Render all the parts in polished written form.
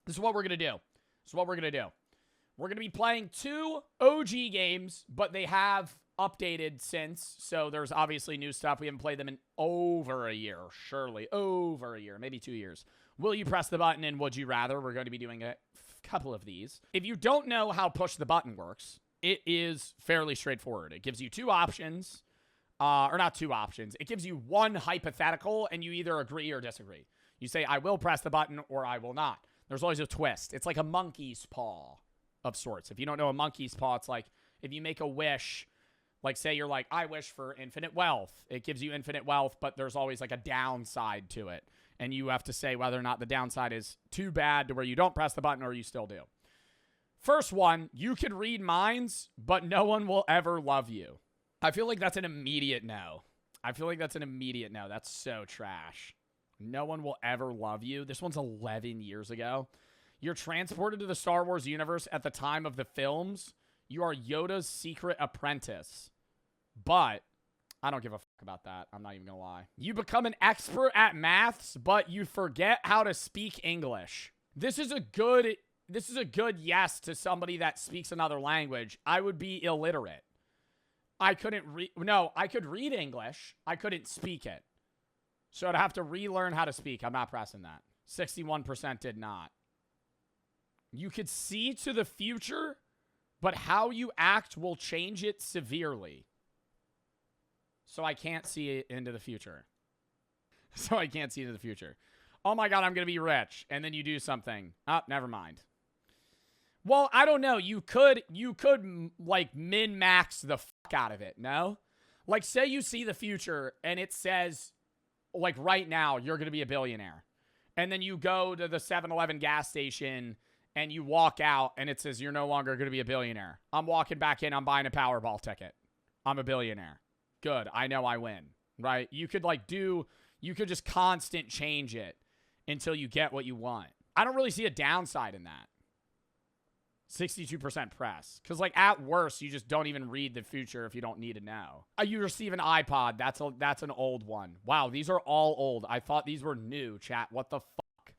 This is what we're going to do. We're going to be playing 2 OG games, but they have updated since. So there's obviously new stuff. We haven't played them in over a year. Surely over a year, maybe 2 years. Will you press the button and would you rather? We're going to be doing a couple of these. If you don't know how push the button works, it is fairly straightforward. It gives you 2 options, or not 2 options. It gives you 1 hypothetical, and you either agree or disagree. You say, I will press the button, or I will not. There's always a twist. It's like a monkey's paw of sorts. If you don't know a monkey's paw, it's like if you make a wish, like say you're like, I wish for infinite wealth. It gives you infinite wealth, but there's always like a downside to it. And you have to say whether or not the downside is too bad to where you don't press the button or you still do. First one, you could read minds, but no one will ever love you. I feel like that's an immediate no. That's so trash. No one will ever love you. This one's 11 years ago. You're transported to the Star Wars universe at the time of the films. You are Yoda's secret apprentice. But I don't give a fuck about that. I'm not even gonna lie. You become an expert at maths, but you forget how to speak English. This is a good yes to somebody that speaks another language. I would be illiterate. I could read English. I couldn't speak it. So I'd have to relearn how to speak. I'm not pressing that. 61% did not. You could see to the future, but how you act will change it severely. So I can't see into the future. Oh my God, I'm going to be rich. And then you do something. Oh, never mind. Well, I don't know. You could like min-max the fuck out of it, no? Like say you see the future and it says like right now you're going to be a billionaire. And then you go to the 7-Eleven gas station and you walk out and it says you're no longer going to be a billionaire. I'm walking back in. I'm buying a Powerball ticket. I'm a billionaire. Good. I know I win, right? You could just constant change it until you get what you want. I don't really see a downside in that. 62% press. Because like at worst, you just don't even read the future if you don't need to know. You receive an iPod. That's an old one. Wow, these are all old. I thought these were new, chat. What the fuck?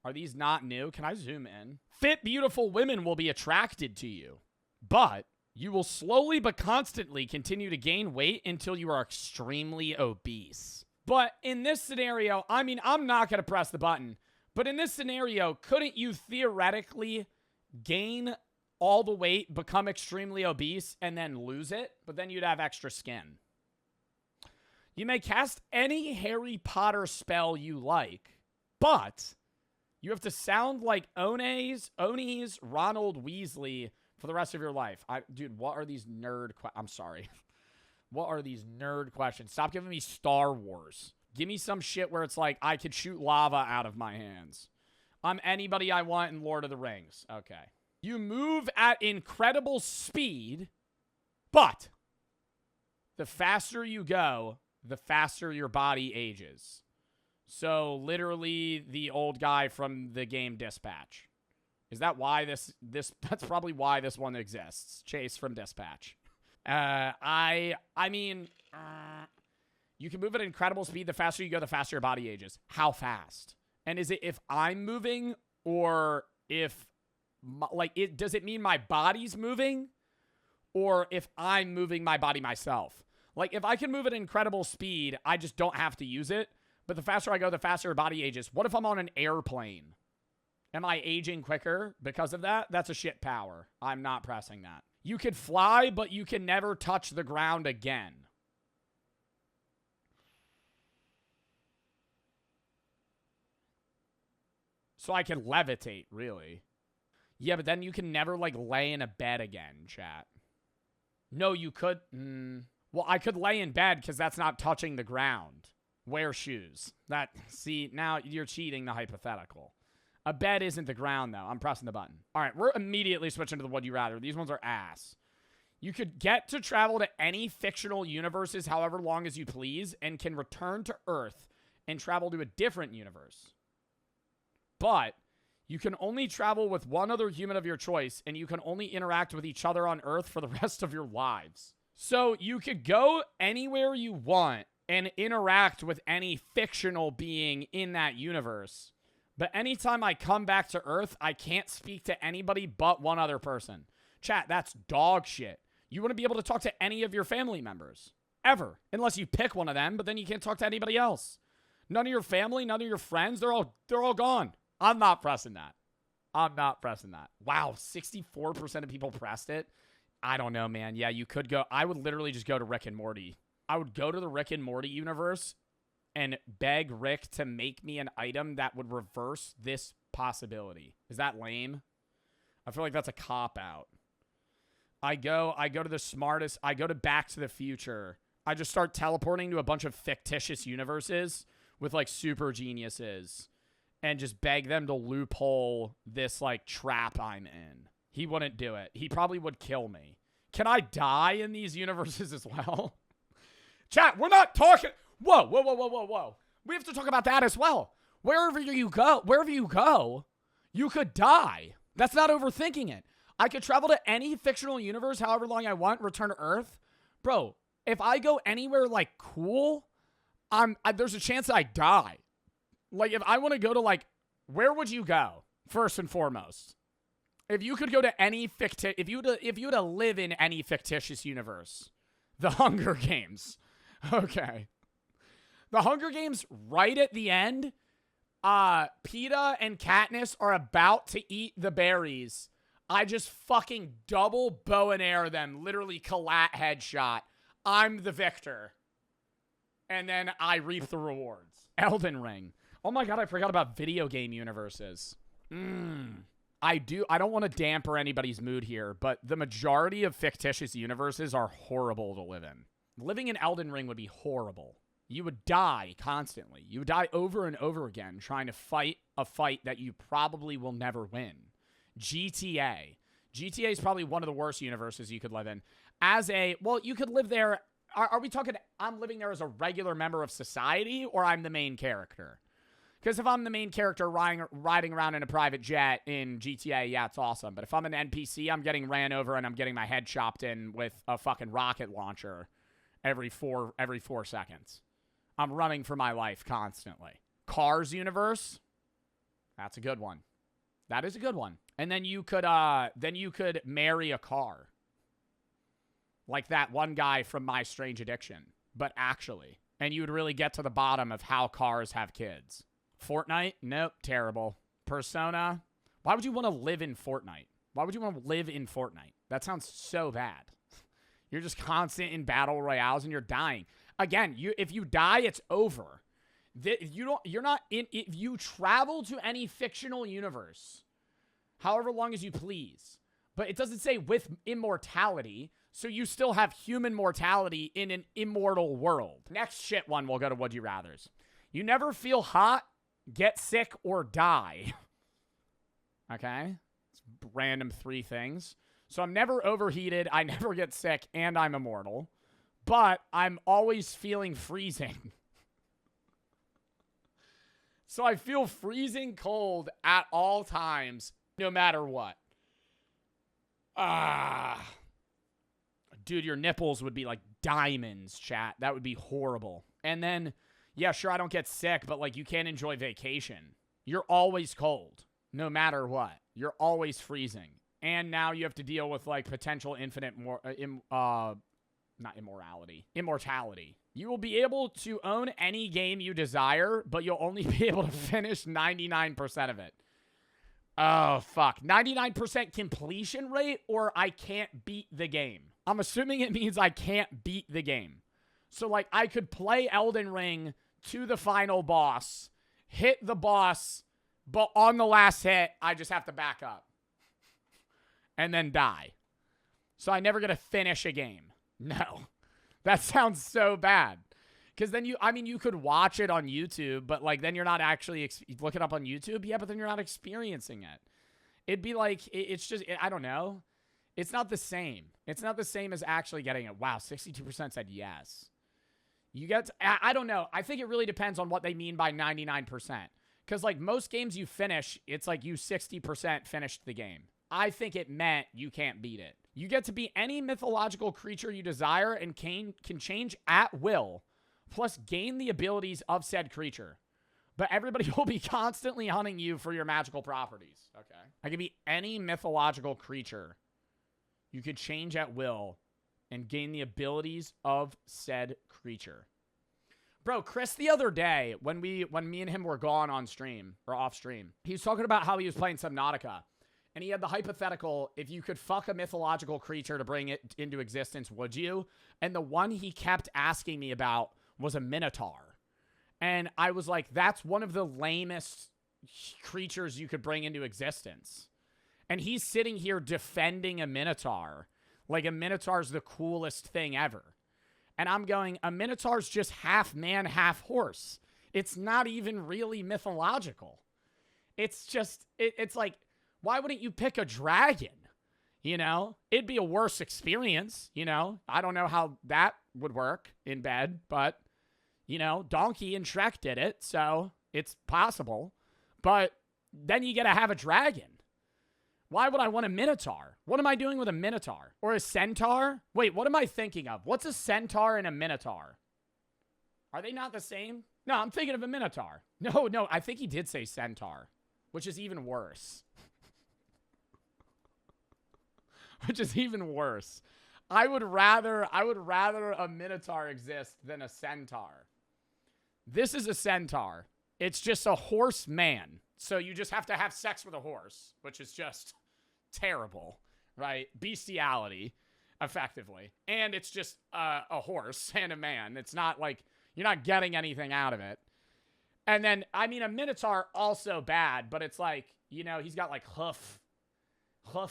Are these not new? Can I zoom in? Fit, beautiful women will be attracted to you. But you will slowly but constantly continue to gain weight until you are extremely obese. But in this scenario, I mean, I'm not going to press the button. But in this scenario, couldn't you theoretically gain all the weight, become extremely obese, and then lose it? But then you'd have extra skin. You may cast any Harry Potter spell you like, but you have to sound like Onis Ronald Weasley for the rest of your life. Dude, what are these nerd I'm sorry. What are these nerd questions? Stop giving me Star Wars. Give me some shit where it's like I could shoot lava out of my hands. I'm anybody I want in Lord of the Rings. Okay. You move at incredible speed, but the faster you go, the faster your body ages. So literally the old guy from the game Dispatch. Is that why that's probably why this one exists. Chase from Dispatch. I mean, you can move at incredible speed. The faster you go, the faster your body ages. How fast? And is it if I'm moving or if, does it mean my body's moving or if I'm moving my body myself? Like, if I can move at incredible speed, I just don't have to use it. But the faster I go, the faster your body ages. What if I'm on an airplane? Am I aging quicker because of that? That's a shit power. I'm not pressing that. You could fly, but you can never touch the ground again. So I can levitate, really. Yeah, but then you can never, like, lay in a bed again, chat. No, you could. Well, I could lay in bed because that's not touching the ground. Wear shoes. See, now you're cheating the hypothetical. A bed isn't the ground, though. I'm pressing the button. All right, we're immediately switching to the would you rather. These ones are ass. You could get to travel to any fictional universes however long as you please and can return to Earth and travel to a different universe. But you can only travel with one other human of your choice, and you can only interact with each other on Earth for the rest of your lives. So you could go anywhere you want and interact with any fictional being in that universe, But anytime I come back to Earth, I can't speak to anybody but one other person. Chat, that's dog shit. You wouldn't be able to talk to any of your family members. Ever. Unless you pick one of them, but then you can't talk to anybody else. None of your family, none of your friends, they're all gone. I'm not pressing that. I'm not pressing that. Wow, 64% of people pressed it. I don't know, man. Yeah, you could go. I would literally just go to Rick and Morty. I would go to the Rick and Morty universe and beg Rick to make me an item that would reverse this possibility. Is that lame? I feel like that's a cop-out. I go to the smartest. I go to Back to the Future. I just start teleporting to a bunch of fictitious universes with, like, super geniuses and just beg them to loophole this, like, trap I'm in. He wouldn't do it. He probably would kill me. Can I die in these universes as well? Chat, we're not talking... Whoa. We have to talk about that as well. Wherever you go, you could die. That's not overthinking it. I could travel to any fictional universe however long I want, return to Earth. Bro, if I go anywhere, like, cool, there's a chance that I die. Like, if I want to go to, like, where would you go, first and foremost? If you could go to any if you were to live in any fictitious universe, the Hunger Games. Okay. The Hunger Games, right at the end, Peeta and Katniss are about to eat the berries. I just fucking double bow and arrow them, literally collat headshot. I'm the victor. And then I reap the rewards. Elden Ring. Oh my god, I forgot about video game universes. I don't want to damper anybody's mood here, but the majority of fictitious universes are horrible to live in. Living in Elden Ring would be horrible. You would die constantly. You would die over and over again trying to fight a fight that you probably will never win. GTA. GTA is probably one of the worst universes you could live in. You could live there. Are we talking, I'm living there as a regular member of society, or I'm the main character? Because if I'm the main character riding around in a private jet in GTA, yeah, it's awesome. But if I'm an NPC, I'm getting ran over and I'm getting my head chopped in with a fucking rocket launcher every four seconds. I'm running for my life constantly. Cars universe. That's a good one. That is a good one. And then you could marry a car. Like that one guy from My Strange Addiction. But actually. And you would really get to the bottom of how cars have kids. Fortnite? Nope. Terrible. Persona? Why would you want to live in Fortnite? Why would you want to live in Fortnite? That sounds so bad. You're just constant in battle royales and you're dying. Again, if you die, it's over. If you travel to any fictional universe, however long as you please, but it doesn't say with immortality, so you still have human mortality in an immortal world. Next shit one, we'll go to Would You Rathers. You never feel hot, get sick, or die. Okay? It's random 3 things. So I'm never overheated, I never get sick, and I'm immortal. But I'm always feeling freezing. So I feel freezing cold at all times, no matter what. Dude, your nipples would be like diamonds, chat. That would be horrible. And then, yeah, sure, I don't get sick, but like you can't enjoy vacation. You're always cold, no matter what. You're always freezing. And now you have to deal with like potential infinite immortality. You will be able to own any game you desire, but you'll only be able to finish 99% of it. Oh, fuck. 99% completion rate, or I can't beat the game. I'm assuming it means I can't beat the game. So, like, I could play Elden Ring to the final boss, hit the boss, but on the last hit, I just have to back up. And then die. So I never get to finish a game. No. That sounds so bad. Because then you could watch it on YouTube, but like then you're not actually look it up on YouTube. Yeah, but then you're not experiencing it. It'd be like, I don't know. It's not the same. It's not the same as actually getting it. Wow, 62% said yes. I don't know. I think it really depends on what they mean by 99%. Because like most games you finish, it's like you 60% finished the game. I think it meant you can't beat it. You get to be any mythological creature you desire and can change at will, plus gain the abilities of said creature. But everybody will be constantly hunting you for your magical properties. Okay. I could be any mythological creature you could change at will and gain the abilities of said creature. Bro, Chris the other day, when me and him were gone on stream, or off stream, he was talking about how he was playing Subnautica. And he had the hypothetical, if you could fuck a mythological creature to bring it into existence, would you? And the one he kept asking me about was a minotaur. And I was like, that's one of the lamest creatures you could bring into existence. And he's sitting here defending a minotaur. Like a minotaur's the coolest thing ever. And I'm going, a minotaur's just half man, half horse. It's not even really mythological. It's just, it's like, why wouldn't you pick a dragon? You know, it'd be a worse experience. You know, I don't know how that would work in bed, but, you know, Donkey and Shrek did it, so it's possible. But then you got to have a dragon. Why would I want a minotaur? What am I doing with a minotaur? Or a centaur? Wait, what am I thinking of? What's a centaur and a minotaur? Are they not the same? No, I'm thinking of a minotaur. No, I think he did say centaur, which is even worse. Which is even worse. I would rather a minotaur exist than a centaur. This is a centaur. It's just a horse man. So you just have to have sex with a horse, which is just terrible, right? Bestiality, effectively. And it's just a horse and a man. It's not like, you're not getting anything out of it. And then, I mean, a minotaur also bad, but it's like, you know, he's got like hoof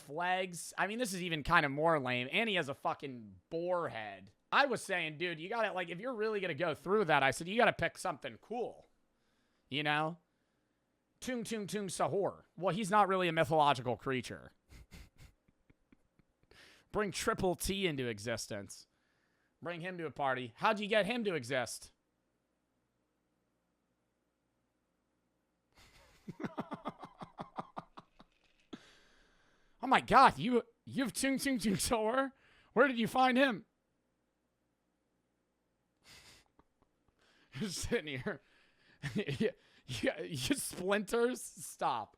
legs. I mean, this is even kind of more lame. And he has a fucking boar head. I was saying, dude, you gotta, like, if you're really gonna go through that, I said, you gotta pick something cool. You know? Tung Sahur. Well, he's not really a mythological creature. Bring Triple T into existence. Bring him to a party. How'd you get him to exist? Oh my god, you have Tung Sahur? Where did you find him? You're sitting here. You splinters? Stop.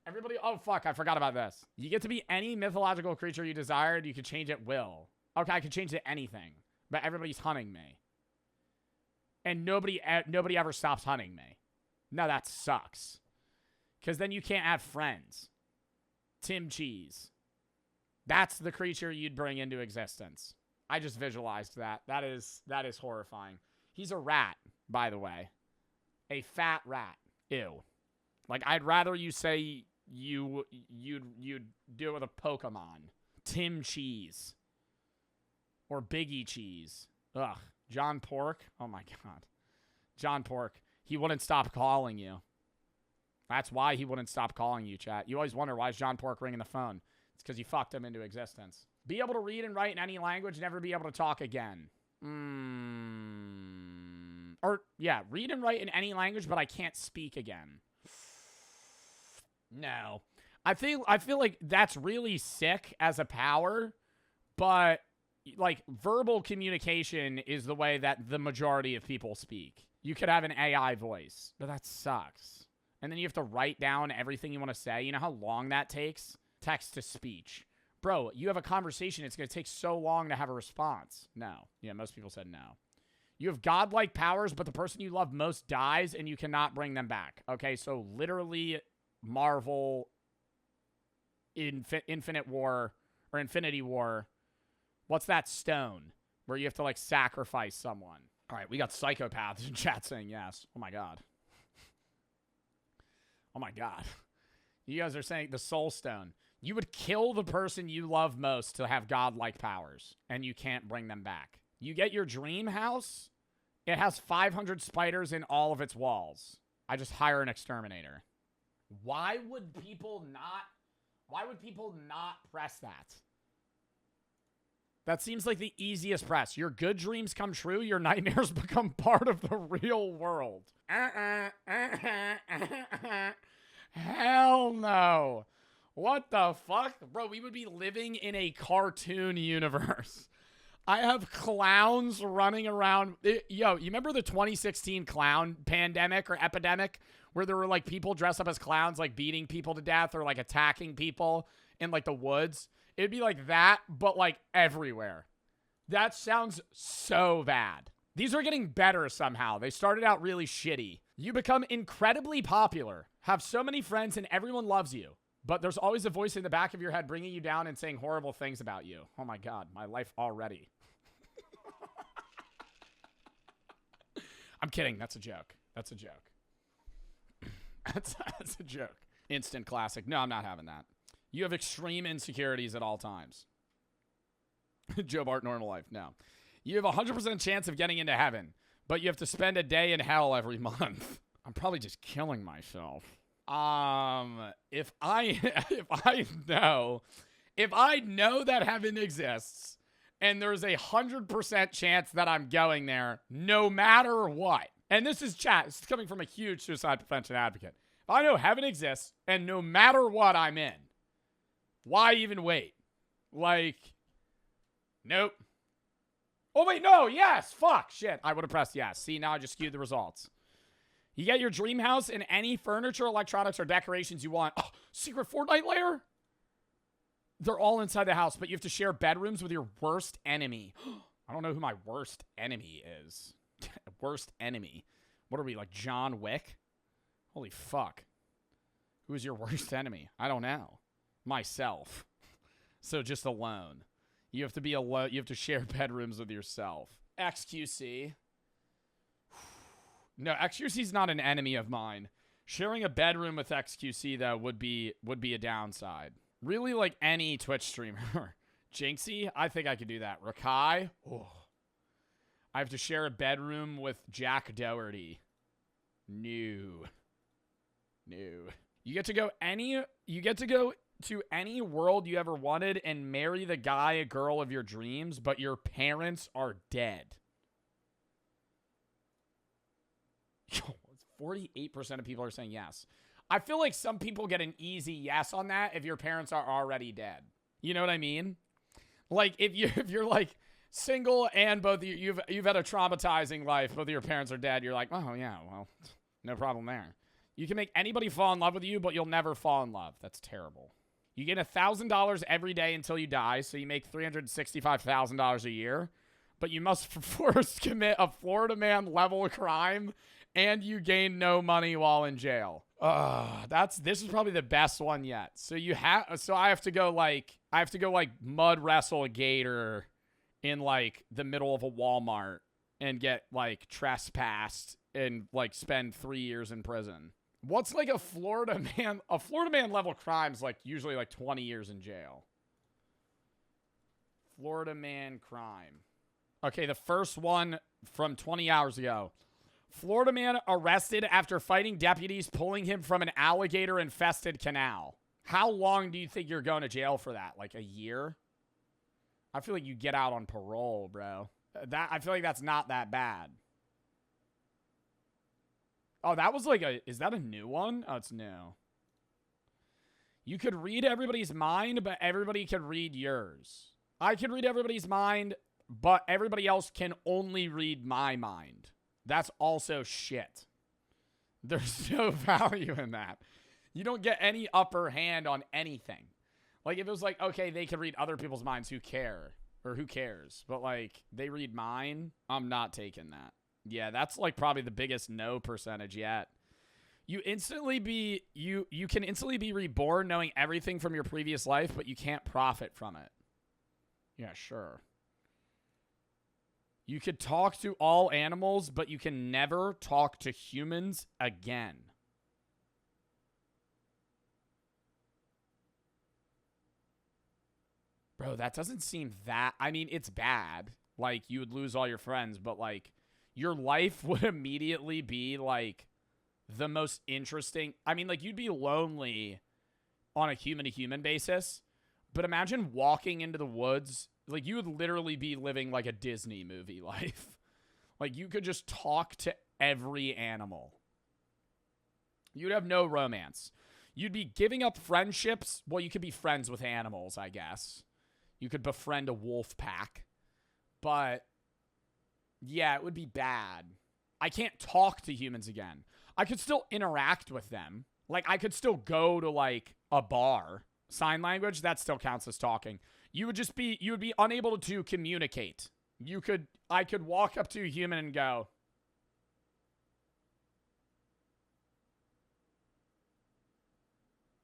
Everybody, oh fuck, I forgot about this. You get to be any mythological creature you desired. You can change at will. Okay, I can change to anything, but everybody's hunting me. And nobody ever stops hunting me. No, that sucks. Because then you can't have friends. Tim Cheese. That's the creature you'd bring into existence. I just visualized that. That is horrifying. He's a rat, by the way. A fat rat. Ew. Like, I'd rather you say you'd do it with a Pokemon. Tim Cheese. Or Biggie Cheese. Ugh. John Pork. Oh my god. John Pork. He wouldn't stop calling you. That's why he wouldn't stop calling you, chat. You always wonder, why is John Pork ringing the phone? It's because you fucked him into existence. Be able to read and write in any language, never be able to talk again. Or, yeah, read and write in any language, but I can't speak again. No. I feel like that's really sick as a power, but, like, verbal communication is the way that the majority of people speak. You could have an AI voice, but that sucks. And then you have to write down everything you want to say. You know how long that takes? Text to speech. Bro, you have a conversation. It's going to take so long to have a response. No. Yeah, most people said no. You have godlike powers, but the person you love most dies, and you cannot bring them back. Okay, so literally Marvel Infinite War or Infinity War. What's that stone where you have to, like, sacrifice someone? All right, we got psychopaths in chat saying yes. Oh, my God. Oh, my God. You guys are saying the Soul Stone. You would kill the person you love most to have godlike powers, and you can't bring them back. You get your dream house. It has 500 spiders in all of its walls. I just hire an exterminator. Why would people not press that? That seems like the easiest press. Your good dreams come true. Your nightmares become part of the real world. Hell no. What the fuck? Bro, we would be living in a cartoon universe. I have clowns running around. Yo, you remember the 2016 clown pandemic or epidemic where there were like people dressed up as clowns, like beating people to death or like attacking people in like the woods? It'd be like that, but like everywhere. That sounds so bad. These are getting better somehow. They started out really shitty. You become incredibly popular, have so many friends, and everyone loves you. But there's always a voice in the back of your head bringing you down and saying horrible things about you. Oh my God, my life already. I'm kidding. That's a joke. That's a joke. That's a joke. Instant classic. No, I'm not having that. You have extreme insecurities at all times. Joe Bart, normal life. No. You have a 100% chance of getting into heaven, but you have to spend a day in hell every month. I'm probably just killing myself. If I know that heaven exists and there's a 100% chance that I'm going there no matter what, and this is coming from a huge suicide prevention advocate. If I know heaven exists and no matter what I'm in, why even wait? Like, nope. Oh, wait, no, yes, fuck, shit. I would have pressed yes. See, now I just skewed the results. You get your dream house and any furniture, electronics, or decorations you want. Oh, secret Fortnite lair? They're all inside the house, but you have to share bedrooms with your worst enemy. I don't know who my worst enemy is. Worst enemy. What are we, like John Wick? Holy fuck. Who is your worst enemy? I don't know. Myself. So just alone. You have to be alone. You have to share bedrooms with yourself. XQC. No, XQC is not an enemy of mine. Sharing a bedroom with XQC, though, would be a downside. Really, like any Twitch streamer. Jinxie, I think I could do that. Rakai, oh. I have to share a bedroom with Jack Doherty. No. You get to go to any world you ever wanted and marry the guy or girl of your dreams, but your parents are dead. Yo, 48% of people are saying yes. I feel like some people get an easy yes on that if your parents are already dead. You know what I mean? Like if you're like single and both you've had a traumatizing life, both of your parents are dead, you're like, oh yeah, well, no problem there. You can make anybody fall in love with you, but you'll never fall in love. That's terrible. You get $1,000 every day until you die, so you make $365,000 a year, but you must first commit a Florida man level crime, and you gain no money while in jail. This is probably the best one yet. So I have to go like mud wrestle a gator in like the middle of a Walmart and get like trespassed and like spend 3 years in prison. What's like a Florida man? A Florida man level crime's like usually like 20 years in jail. Florida man crime. Okay, the first one from 20 hours ago. Florida man arrested after fighting deputies pulling him from an alligator-infested canal. How long do you think you're going to jail for that? Like a year? I feel like you get out on parole, bro. I feel like that's not that bad. Oh, that was like is that a new one? Oh, it's new. You could read everybody's mind, but everybody could read yours. I can read everybody's mind, but everybody else can only read my mind. That's also shit. There's no value in that. You don't get any upper hand on anything. Like, if it was like, okay, they can read other people's minds, who cares? But, like, they read mine, I'm not taking that. Yeah, that's, like, probably the biggest no percentage yet. You can instantly be reborn knowing everything from your previous life, but you can't profit from it. Yeah, sure. You could talk to all animals, but you can never talk to humans again. Bro, that doesn't seem that... I mean, it's bad. Like, you would lose all your friends, but, like, your life would immediately be, like, the most interesting... I mean, like, you'd be lonely on a human-to-human basis, but imagine walking into the woods... Like, you would literally be living like a Disney movie life. Like, you could just talk to every animal. You'd have no romance. You'd be giving up friendships. Well, you could be friends with animals, I guess. You could befriend a wolf pack. But yeah, it would be bad. I can't talk to humans again. I could still interact with them. Like, I could still go to, like, a bar. Sign language, that still counts as talking. You would be unable to communicate. I could walk up to a human and go,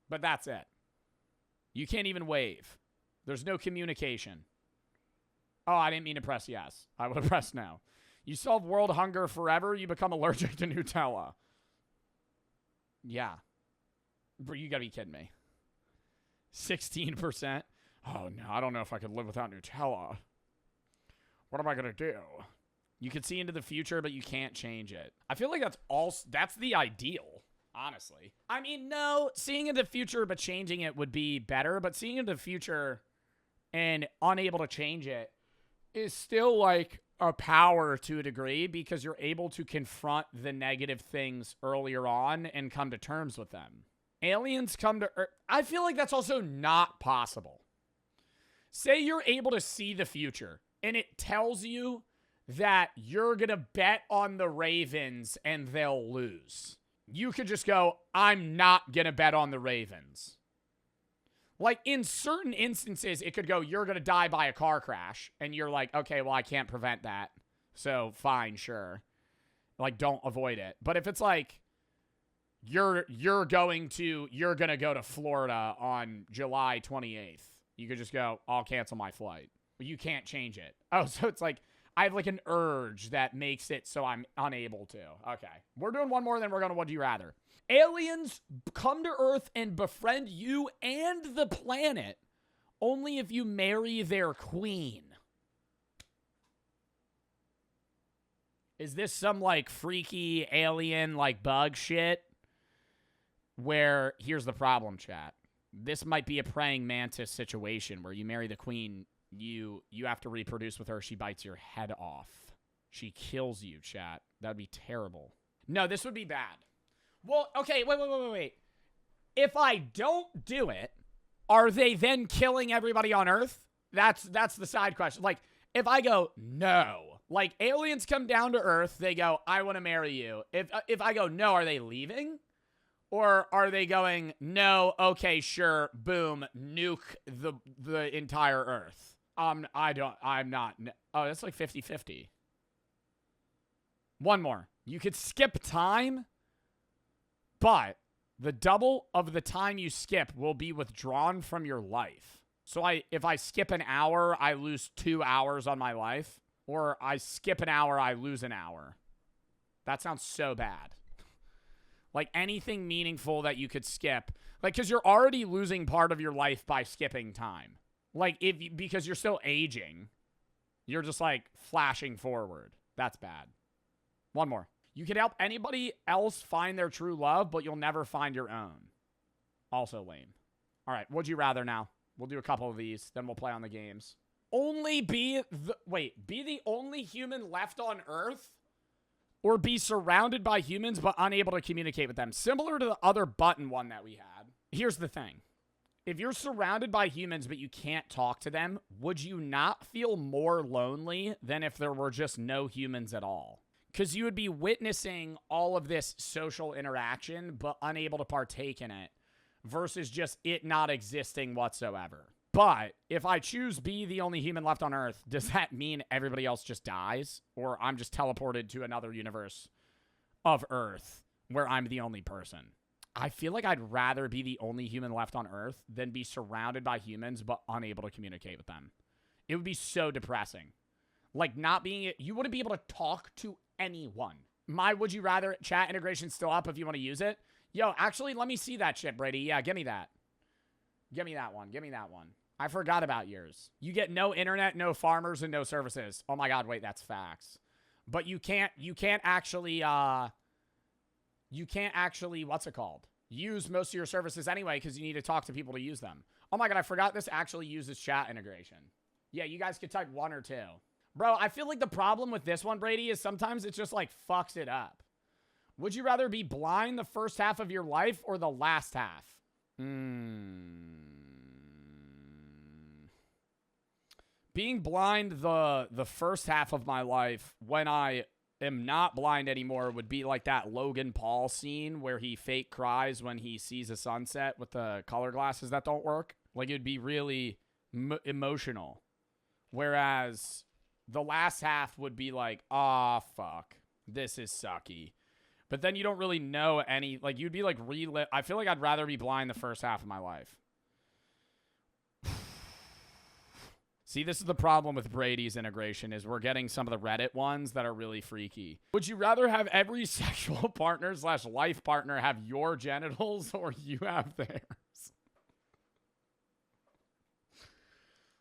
but that's it. You can't even wave. There's no communication. Oh, I didn't mean to press yes. I would have pressed no. You solve world hunger forever, you become allergic to Nutella. Yeah. Bro, you gotta be kidding me. 16%. Oh, no, I don't know if I could live without Nutella. What am I gonna do? You can see into the future, but you can't change it. I feel like that's the ideal, honestly. I mean, no, seeing into the future but changing it would be better, but seeing into the future and unable to change it is still like a power to a degree because you're able to confront the negative things earlier on and come to terms with them. Aliens come to Earth. I feel like that's also not possible. Say you're able to see the future and it tells you that you're going to bet on the Ravens and they'll lose. You could just go, I'm not going to bet on the Ravens. Like, in certain instances, it could go, you're going to die by a car crash. And you're like, okay, well, I can't prevent that. So, fine, sure. Like, don't avoid it. But if it's like, you're going to go to Florida on July 28th. You could just go, I'll cancel my flight. But you can't change it. Oh, so it's like, I have like an urge that makes it so I'm unable to. Okay. We're doing one more, then we're going to Would You Rather. Aliens come to Earth and befriend you and the planet only if you marry their queen. Is this some like freaky alien like bug shit? Where, here's the problem, chat. This might be a praying mantis situation where you marry the queen, you have to reproduce with her, she bites your head off. She kills you, chat. That'd be terrible. No, this would be bad. Well, okay, wait. If I don't do it, are they then killing everybody on Earth? That's the side question. Like, if I go, no. Like, aliens come down to Earth, they go, I want to marry you. If I go, no, are they leaving? Or are they going, no, okay, sure, boom, nuke the entire Earth? I'm not. Oh, that's like 50-50. One more. You could skip time, but the double of the time you skip will be withdrawn from your life. So if I skip an hour, I lose 2 hours on my life. Or I skip an hour, I lose an hour. That sounds so bad. Like, anything meaningful that you could skip. Like, because you're already losing part of your life by skipping time. Like, because you're still aging. You're just, like, flashing forward. That's bad. One more. You can help anybody else find their true love, but you'll never find your own. Also lame. All right, would you rather now? We'll do a couple of these, then we'll play on the games. Be the only human left on Earth? Or be surrounded by humans but unable to communicate with them. Similar to the other button one that we had. Here's the thing. If you're surrounded by humans but you can't talk to them, would you not feel more lonely than if there were just no humans at all? Because you would be witnessing all of this social interaction but unable to partake in it versus just it not existing whatsoever. But if I choose be the only human left on Earth, does that mean everybody else just dies? Or I'm just teleported to another universe of Earth where I'm the only person? I feel like I'd rather be the only human left on Earth than be surrounded by humans but unable to communicate with them. It would be so depressing. Like, you wouldn't be able to talk to anyone. My Would You Rather chat integration's still up if you want to use it. Yo, actually, let me see that shit, Brady. Yeah, give me that. Give me that one. Give me that one. I forgot about yours. You get no internet, no farmers, and no services. Oh my God, wait, that's facts. But you can't actually, what's it called? Use most of your services anyway because you need to talk to people to use them. Oh my God, I forgot this actually uses chat integration. Yeah, you guys could type 1 or 2. Bro, I feel like the problem with this one, Brady, is sometimes it just like fucks it up. Would you rather be blind the first half of your life or the last half? Being blind the first half of my life, when I am not blind anymore, would be like that Logan Paul scene where he fake cries when he sees a sunset with the color glasses that don't work. Like, it'd be really emotional. Whereas the last half would be like, ah, fuck, this is sucky. But then you don't really know any, like, you'd be like I feel like I'd rather be blind the first half of my life. See, this is the problem with Brady's integration, is we're getting some of the Reddit ones that are really freaky. Would you rather have every sexual partner / life partner have your genitals, or you have theirs?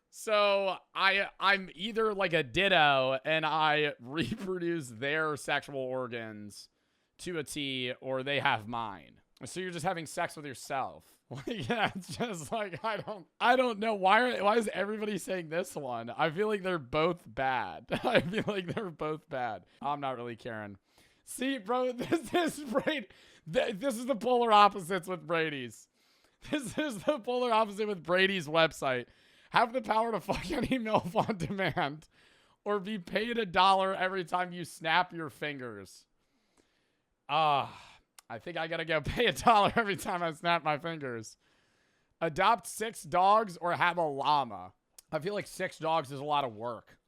So I'm either like a ditto and I reproduce their sexual organs to a T, or they have mine. So you're just having sex with yourself. Like, yeah, it's just like, I don't know. Why is everybody saying this one? I feel like they're both bad. I feel like they're both bad. I'm not really caring. See, bro, this is the polar opposites with Brady's. This is the polar opposite with Brady's website. Have the power to fuck any MILF on demand, or be paid $1 every time you snap your fingers. I think I gotta go pay $1 every time I snap my fingers. Adopt 6 dogs or have a llama. I feel like 6 dogs is a lot of work.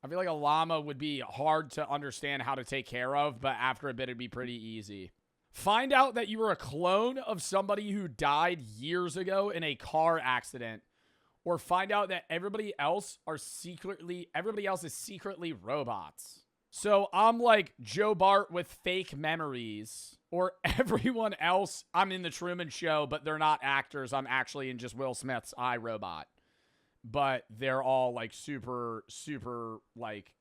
I feel like a llama would be hard to understand how to take care of, but after a bit, it'd be pretty easy. Find out that you were a clone of somebody who died years ago in a car accident, or find out that everybody else is secretly robots. So I'm like Joe Bart with fake memories, or everyone else, I'm in the Truman Show, but they're not actors. I'm actually in just Will Smith's iRobot. But they're all like super, like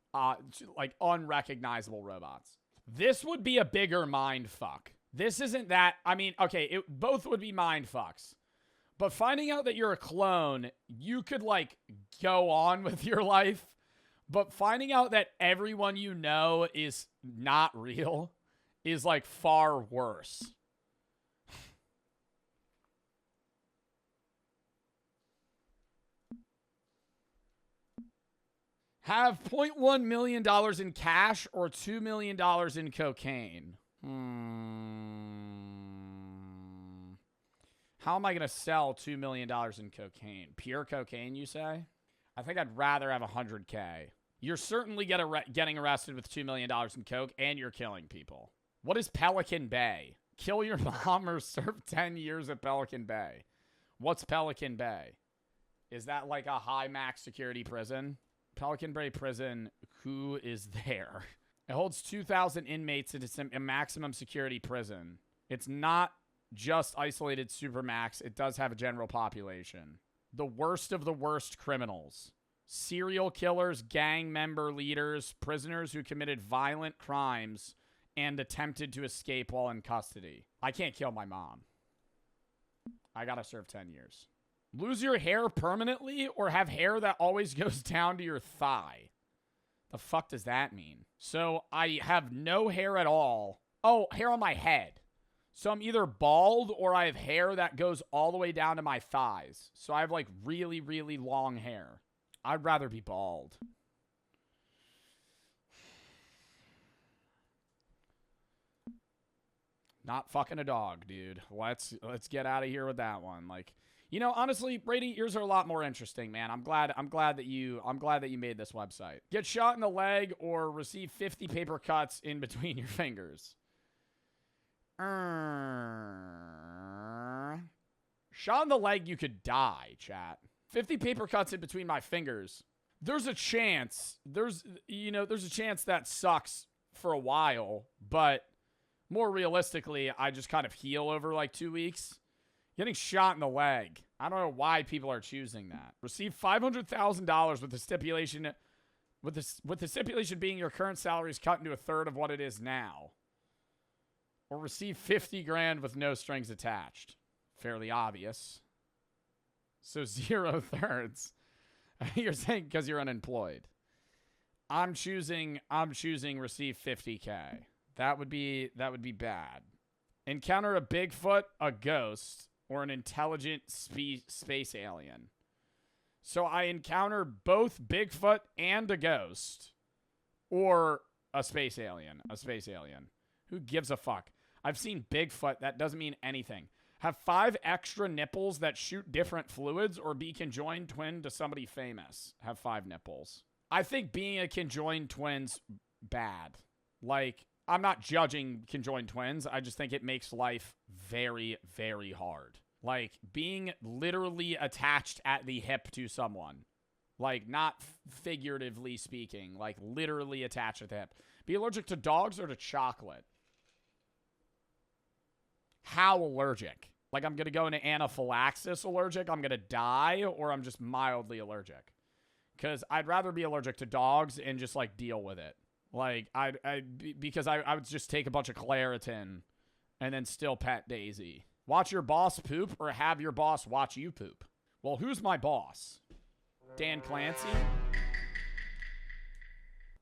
unrecognizable robots. This would be a bigger mind fuck. This isn't that, I mean, okay, both would be mind fucks. But finding out that you're a clone, you could like go on with your life. But finding out that everyone you know is not real is like far worse. Have $0.1 million in cash or $2 million in cocaine. How am I going to sell $2 million in cocaine? Pure cocaine, you say? I think I'd rather have $100K. You're certainly getting arrested with $2 million in coke, and you're killing people. What is Pelican Bay? Kill your mom or serve 10 years at Pelican Bay. What's Pelican Bay? Is that like a high max security prison? Pelican Bay Prison, who is there? It holds 2,000 inmates. It's a maximum security prison. It's not just isolated supermax. It does have a general population. The worst of the worst criminals. Serial killers, gang member leaders, prisoners who committed violent crimes and attempted to escape while in custody. I can't kill my mom. I gotta serve 10 years. Lose your hair permanently or have hair that always goes down to your thigh. The fuck does that mean? So I have no hair at all. Oh, hair on my head. So I'm either bald or I have hair that goes all the way down to my thighs. So I have like really, really long hair. I'd rather be bald. Not fucking a dog, dude. Let's get out of here with that one. Like, you know, honestly, Brady, yours are a lot more interesting, man. I'm glad that you made this website. Get shot in the leg or receive 50 paper cuts in between your fingers. Shot in the leg, you could die, chat. 50 paper cuts in between my fingers. There's a chance. There's a chance that sucks for a while, but more realistically, I just kind of heal over like 2 weeks. Getting shot in the leg. I don't know why people are choosing that. Receive $500,000 with the stipulation being your current salary is cut into a third of what it is now. Or receive 50 grand with no strings attached. Fairly obvious. So 0 thirds. You're saying because you're unemployed. I'm choosing receive 50K. That would be bad. Encounter a Bigfoot, a ghost, or an intelligent space alien. So I encounter both Bigfoot and a ghost. Or a space alien. A space alien. Who gives a fuck? I've seen Bigfoot. That doesn't mean anything. Have 5 extra nipples that shoot different fluids or be conjoined twin to somebody famous. Have 5 nipples. I think being a conjoined twin's bad. Like, I'm not judging conjoined twins. I just think it makes life very, very hard. Like, being literally attached at the hip to someone. Like, not figuratively speaking. Like, literally attached at the hip. Be allergic to dogs or to chocolate? How allergic? Like, I'm going to go into anaphylaxis allergic, I'm going to die, or I'm just mildly allergic? Because I'd rather be allergic to dogs and just, like, deal with it. Like, because I would just take a bunch of Claritin and then still pet Daisy. Watch your boss poop or have your boss watch you poop? Well, who's my boss? Dan Clancy?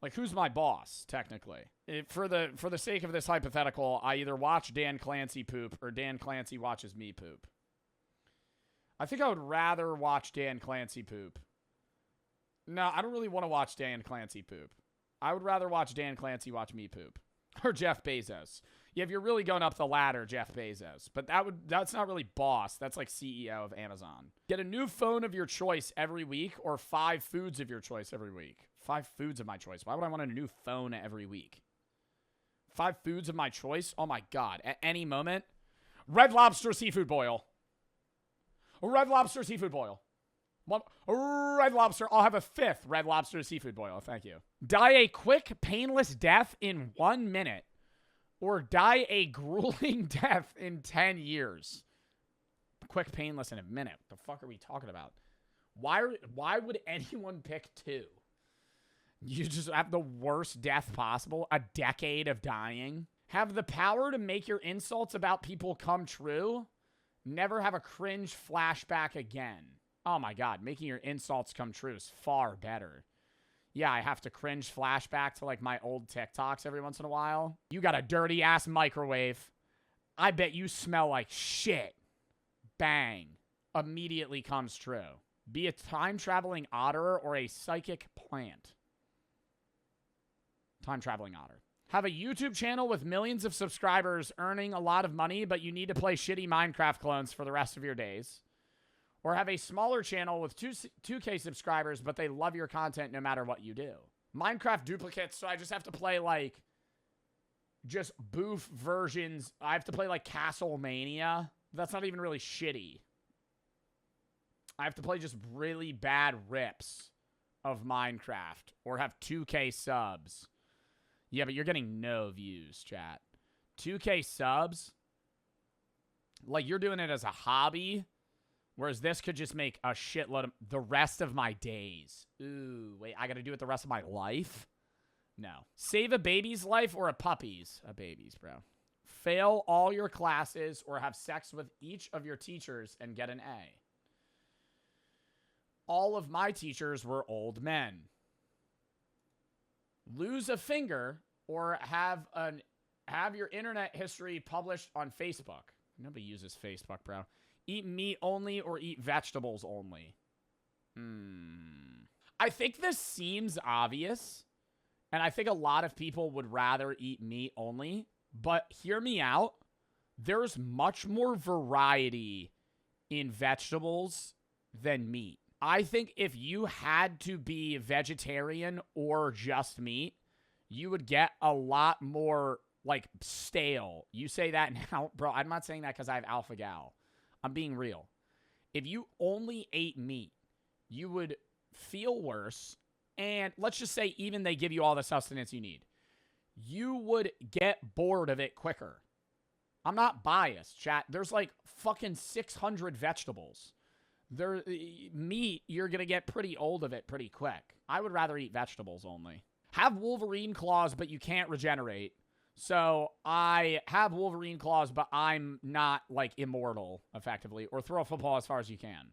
Like, who's my boss, technically? For the sake of this hypothetical, I either watch Dan Clancy poop or Dan Clancy watches me poop. I think I would rather watch Dan Clancy poop. No, I don't really want to watch Dan Clancy poop. I would rather watch Dan Clancy watch me poop. Or Jeff Bezos. Yeah, if you're really going up the ladder, Jeff Bezos. But that's not really boss. That's like CEO of Amazon. Get a new phone of your choice every week or 5 foods of your choice every week. 5 foods of my choice. Why would I want a new phone every week? 5 foods of my choice? Oh my God. At any moment. Red Lobster seafood boil. Red Lobster seafood boil. Red Lobster. I'll have a 5th Red Lobster seafood boil. Thank you. Die a quick, painless death in 1 minute. Or die a grueling death in 10 years. Quick, painless in a minute. What the fuck are we talking about? Why would anyone pick 2? You just have the worst death possible. A decade of dying. Have the power to make your insults about people come true. Never have a cringe flashback again. Oh my God, making your insults come true is far better. Yeah, I have to cringe flashback to like my old TikToks every once in a while. You got a dirty ass microwave. I bet you smell like shit. Bang. Immediately comes true. Be a time traveling otter or a psychic plant. Time traveling otter. Have a YouTube channel with millions of subscribers earning a lot of money, but you need to play shitty Minecraft clones for the rest of your days. Or have a smaller channel with 2K subscribers, but they love your content no matter what you do. Minecraft duplicates, so I just have to play, like, just boof versions. I have to play, like, Castlemania. That's not even really shitty. I have to play just really bad rips of Minecraft. Or have 2K subs. Yeah, but you're getting no views, chat. 2K subs? Like, you're doing it as a hobby? Whereas this could just make a shitload of the rest of my days. Ooh, wait, I gotta do it the rest of my life? No. Save a baby's life or a puppy's? A baby's, bro. Fail all your classes or have sex with each of your teachers and get an A. All of my teachers were old men. Lose a finger or have your internet history published on Facebook. Nobody uses Facebook, bro. Eat meat only or eat vegetables only? I think this seems obvious. And I think a lot of people would rather eat meat only. But hear me out. There's much more variety in vegetables than meat. I think if you had to be vegetarian or just meat, you would get a lot more, like, stale. You say that now. Bro, I'm not saying that because I have alpha-gal. I'm being real. If you only ate meat, you would feel worse. And let's just say even they give you all the sustenance you need. You would get bored of it quicker. I'm not biased, chat. There's like fucking 600 vegetables. Meat, you're going to get pretty old of it pretty quick. I would rather eat vegetables only. Have Wolverine claws, but you can't regenerate. So I have Wolverine claws, but I'm not, like, immortal, effectively. Or throw a football as far as you can.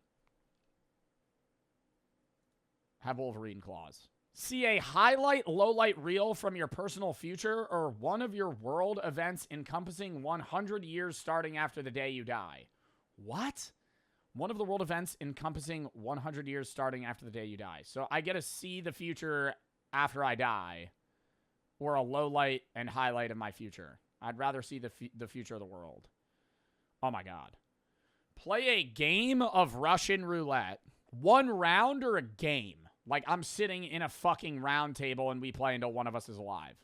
Have Wolverine claws. See a highlight, low-light reel from your personal future or one of your world events encompassing 100 years starting after the day you die. What? One of the world events encompassing 100 years starting after the day you die. So I get to see the future after I die, or a low light and highlight of my future. I'd rather see the future of the world. Oh my God. Play a game of Russian roulette. 1 round or a game? Like I'm sitting in a fucking round table and we play until one of us is alive.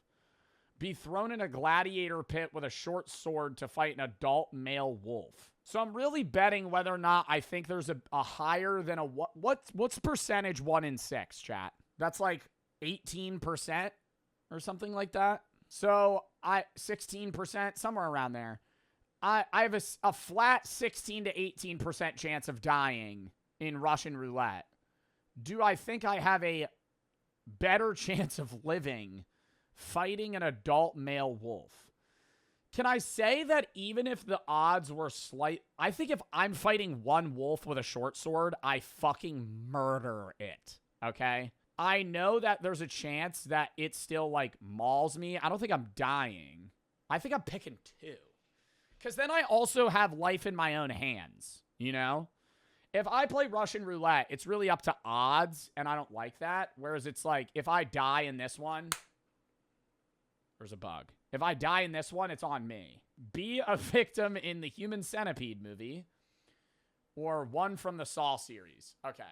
Be thrown in a gladiator pit with a short sword to fight an adult male wolf. So I'm really betting whether or not I think there's a higher than a... What's percentage 1 in 6, chat? That's like 18% or something like that. So 16%, somewhere around there. I have a flat 16 to 18% chance of dying in Russian roulette. Do I think I have a better chance of living fighting an adult male wolf? Can I say that even if the odds were slight, I think if I'm fighting one wolf with a short sword, I fucking murder it, okay? I know that there's a chance that it still, like, mauls me. I don't think I'm dying. I think I'm picking 2. Because then I also have life in my own hands, you know? If I play Russian roulette, it's really up to odds, and I don't like that. Whereas it's like, if I die in this one, there's a bug. If I die in this one, it's on me. Be a victim in the Human Centipede movie or one from the Saw series. Okay.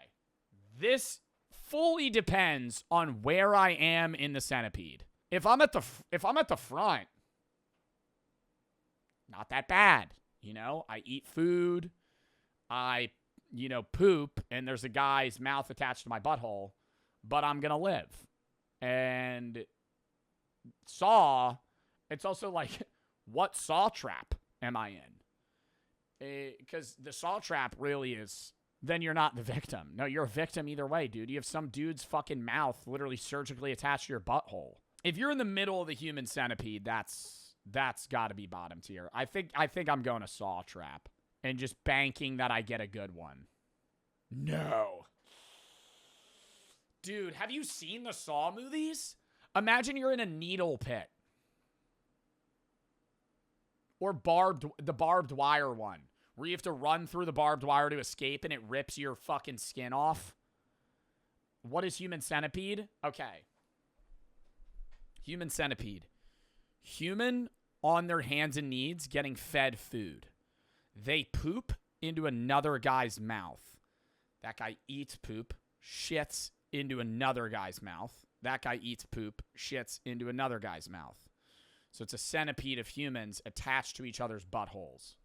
This fully depends on where I am in the Centipede. If I'm at the front, not that bad. You know, I eat food. I, poop, and there's a guy's mouth attached to my butthole, but I'm going to live. And Saw, it's also like, what Saw trap am I in? Because the Saw trap really is, then you're not the victim. No, you're a victim either way, dude. You have some dude's fucking mouth literally surgically attached to your butthole. If you're in the middle of the Human Centipede, that's got to be bottom tier. I think I'm going to Saw trap and just banking that I get a good one. No. Dude, have you seen the Saw movies? Imagine you're in a needle pit. Or the barbed wire one, where you have to run through the barbed wire to escape and it rips your fucking skin off. What is Human Centipede? Okay. Human Centipede. Human on their hands and knees getting fed food. They poop into another guy's mouth. That guy eats poop, shits into another guy's mouth. That guy eats poop, shits into another guy's mouth. So it's a centipede of humans attached to each other's buttholes.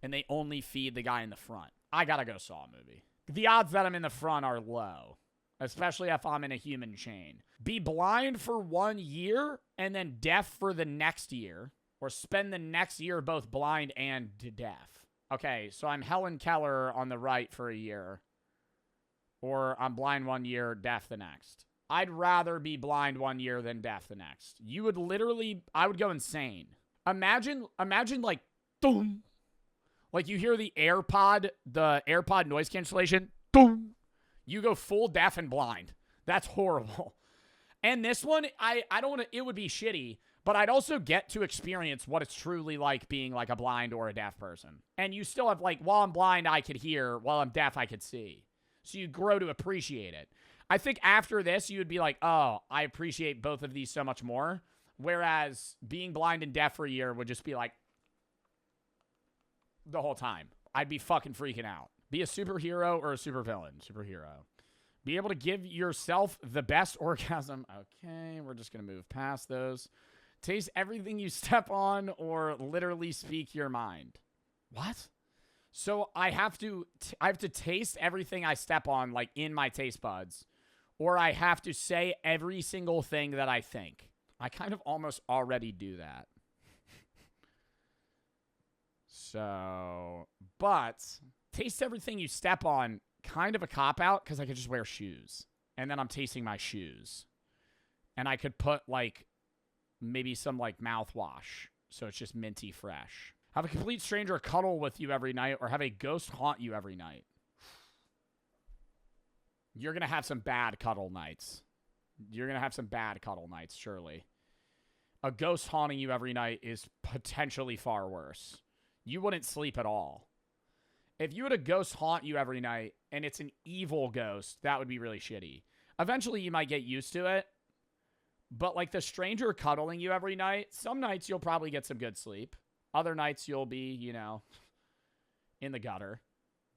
And they only feed the guy in the front. I gotta go Saw movie. The odds that I'm in the front are low. Especially if I'm in a human chain. Be blind for 1 year and then deaf for the next year. Or spend the next year both blind and deaf. Okay, so I'm Helen Keller on the right for a year. Or I'm blind 1 year, deaf the next. I'd rather be blind 1 year than deaf the next. You would literally, I would go insane. Imagine like, boom. Like you hear the AirPod noise cancellation, boom. You go full deaf and blind. That's horrible. And this one, I don't want to, it would be shitty, but I'd also get to experience what it's truly like being like a blind or a deaf person. And you still have like, while I'm blind, I could hear. While I'm deaf, I could see. So you grow to appreciate it. I think after this, you would be like, oh, I appreciate both of these so much more. Whereas being blind and deaf for a year would just be like the whole time. I'd be fucking freaking out. Be a superhero or a supervillain. Superhero. Be able to give yourself the best orgasm. Okay, we're just going to move past those. Taste everything you step on or literally speak your mind. What? So I have to taste everything I step on, like in my taste buds, or I have to say every single thing that I think. I kind of almost already do that. So, but taste everything you step on, kind of a cop-out, because I could just wear shoes. And then I'm tasting my shoes. And I could put, like, maybe some, like, mouthwash, so it's just minty fresh. Have a complete stranger cuddle with you every night, or have a ghost haunt you every night. You're going to have some bad cuddle nights. You're going to have some bad cuddle nights, surely. A ghost haunting you every night is potentially far worse. You wouldn't sleep at all. If you had a ghost haunt you every night and it's an evil ghost, that would be really shitty. Eventually, you might get used to it. But like the stranger cuddling you every night, some nights you'll probably get some good sleep. Other nights you'll be, you know, in the gutter.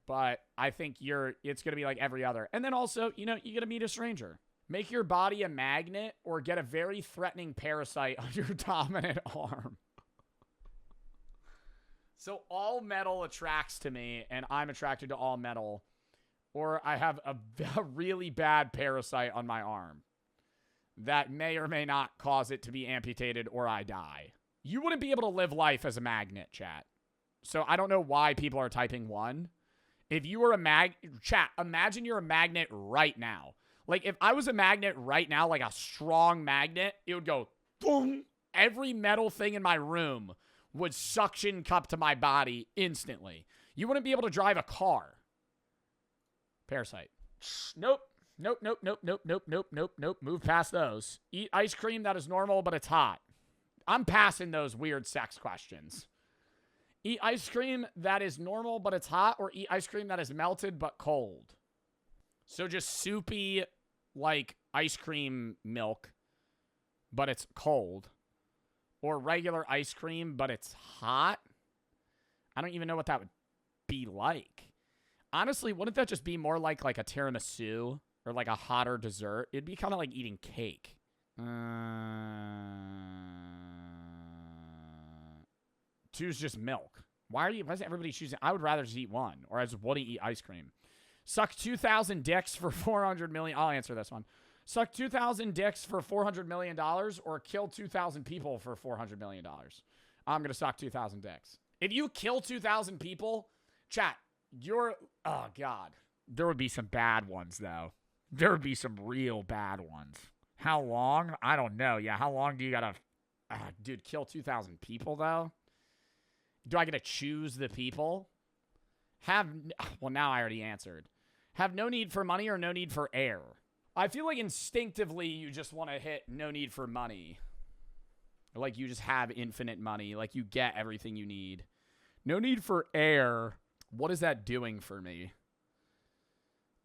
But I think it's going to be like every other. And then also, you know, you got to meet a stranger. Make your body a magnet or get a very threatening parasite on your dominant arm. So all metal attracts to me, and I'm attracted to all metal. Or I have a really bad parasite on my arm that may or may not cause it to be amputated or I die. You wouldn't be able to live life as a magnet, chat. So I don't know why people are typing 1. If you were chat, imagine you're a magnet right now. Like, if I was a magnet right now, like a strong magnet, it would go, boom. Every metal thing in my room would suction cup to my body instantly. You wouldn't be able to drive a car. Parasite. Nope. Nope. Move past those. Eat ice cream that is normal, but it's hot. I'm passing those weird sex questions. Eat ice cream that is normal, but it's hot, or eat ice cream that is melted, but cold. So just soupy, like, ice cream milk, but it's cold. Or regular ice cream, but it's hot. I don't even know what that would be like. Honestly, wouldn't that just be more like a tiramisu or like a hotter dessert? It'd be kind of like eating cake. Two's just milk. Why is everybody choosing? I would rather just eat 1, or I just wouldn't eat ice cream. Suck 2,000 dicks for $400 million. I'll answer this one. Suck 2,000 dicks for $400 million, or kill 2,000 people for $400 million. I'm going to suck 2,000 dicks. If you kill 2,000 people, chat, oh God. There would be some bad ones, though. There would be some real bad ones. How long? I don't know. Yeah, how long do you got to... dude, kill 2,000 people, though? Do I get to choose the people? Well, now I already answered. Have no need for money or no need for air? I feel like instinctively you just want to hit no need for money. Like you just have infinite money. Like you get everything you need. No need for air. What is that doing for me?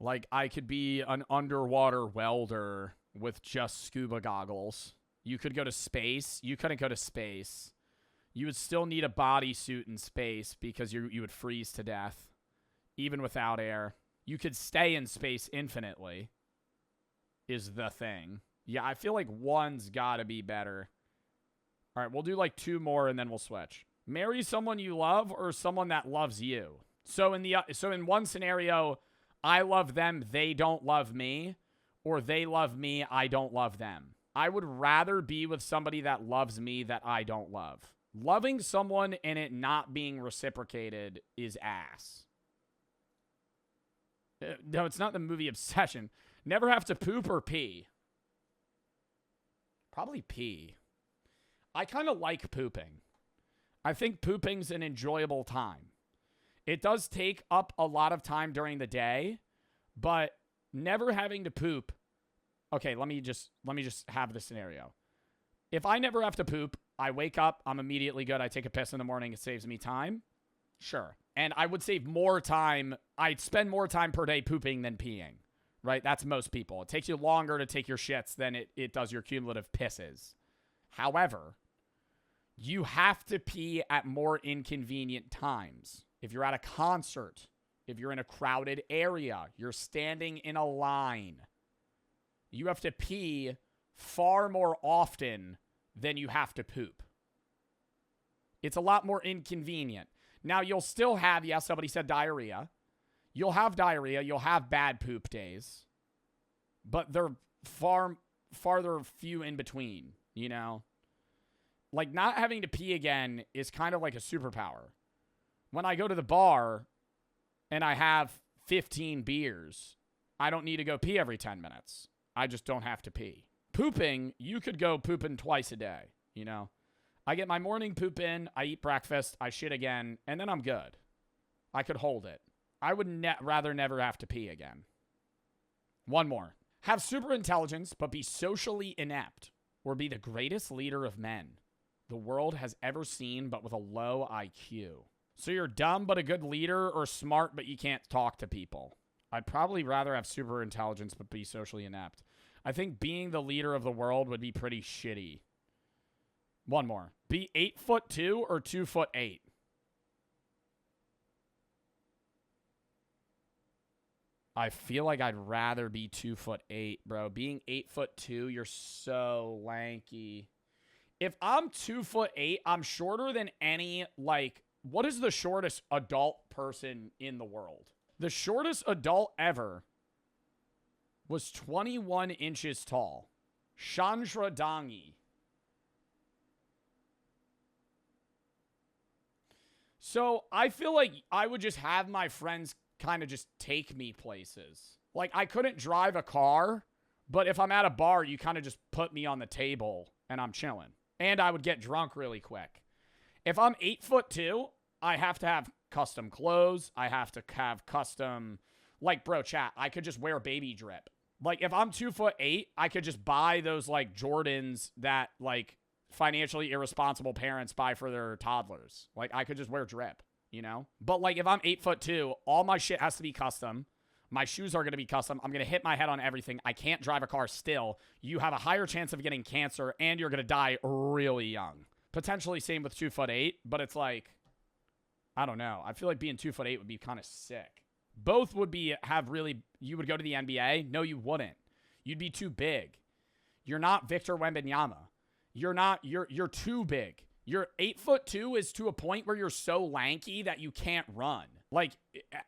Like I could be an underwater welder with just scuba goggles. You could go to space. You couldn't go to space. You would still need a bodysuit in space because you would freeze to death, even without air. You could stay in space infinitely, is the thing. Yeah, I feel like 1's got to be better. All right, we'll do like 2 more and then we'll switch. Marry someone you love or someone that loves you. So in one scenario, I love them, they don't love me, or they love me, I don't love them. I would rather be with somebody that loves me that I don't love. Loving someone and it not being reciprocated is ass. No, it's not the movie Obsession. Never have to poop or pee. Probably pee. I kind of like pooping. I think pooping's an enjoyable time. It does take up a lot of time during the day, but never having to poop. Okay, let me just have the scenario. If I never have to poop, I wake up, I'm immediately good. I take a piss in the morning. It saves me time. Sure. And I would save more time. I'd spend more time per day pooping than peeing, right? That's most people. It takes you longer to take your shits than it does your cumulative pisses. However, you have to pee at more inconvenient times. If you're at a concert, if you're in a crowded area, you're standing in a line, you have to pee far more often than you have to poop. It's a lot more inconvenient. Now, you'll still have, yes, somebody said diarrhea. You'll have diarrhea. You'll have bad poop days. But they're farther few in between, you know? Like, not having to pee again is kind of like a superpower. When I go to the bar and I have 15 beers, I don't need to go pee every 10 minutes. I just don't have to pee. Pooping, you could go pooping twice a day, you know? I get my morning poop in, I eat breakfast, I shit again, and then I'm good. I could hold it. I would rather never have to pee again. 1 more. Have super intelligence, but be socially inept, or be the greatest leader of men the world has ever seen, but with a low IQ. So you're dumb but a good leader, or smart but you can't talk to people? I'd probably rather have super intelligence but be socially inept. I think being the leader of the world would be pretty shitty. One more. Be 8'2" or 2'8"? I feel like I'd rather be 2'8", bro. Being 8'2", you're so lanky. If I'm 2'8", I'm shorter than any, like, what is the shortest adult person in the world? The shortest adult ever was 21 inches tall. Chandra Dangi. So I feel like I would just have my friends kind of just take me places. Like, I couldn't drive a car, but if I'm at a bar, you kind of just put me on the table and I'm chilling. And I would get drunk really quick. If I'm 8'2", I have to have custom clothes. I have to have custom, like, bro, chat, I could just wear baby drip. Like, if I'm 2'8", I could just buy those, like, Jordans that, like, financially irresponsible parents buy for their toddlers. Like, I could just wear drip, you know? But, like, if I'm 8'2", all my shit has to be custom. My shoes are going to be custom. I'm going to hit my head on everything. I can't drive a car still. You have a higher chance of getting cancer, and you're going to die really young. Potentially same with 2'8", but it's like, I don't know. I feel like being 2'8" would be kind of sick. Both would be, you would go to the NBA? No, you wouldn't. You'd be too big. You're not Victor Wembanyama. You're too big. You're 8'2" is to a point where you're so lanky that you can't run. Like,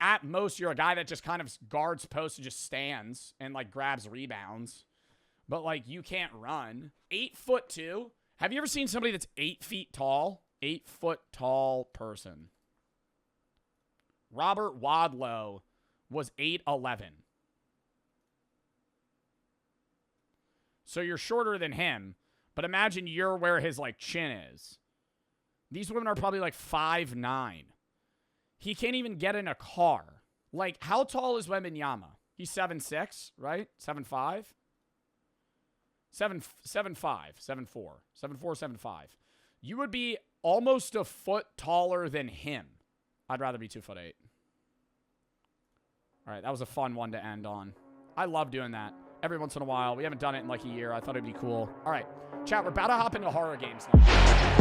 at most, you're a guy that just kind of guards posts and just stands and, like, grabs rebounds. But, like, you can't run. 8'2"? Have you ever seen somebody that's 8 feet tall? 8 foot tall person. Robert Wadlow was 8'11". So you're shorter than him, but imagine you're where his, like, chin is. These women are probably, like, 5'9". He can't even get in a car. Like, how tall is Wembanyama? He's 7'6", right? 7'5"? 7'5", 7'4", 7'5". You would be almost a foot taller than him. I'd rather be 2'8". All right, that was a fun one to end on. I love doing that every once in a while. We haven't done it in like a year. I thought it'd be cool. All right, chat, we're about to hop into horror games now.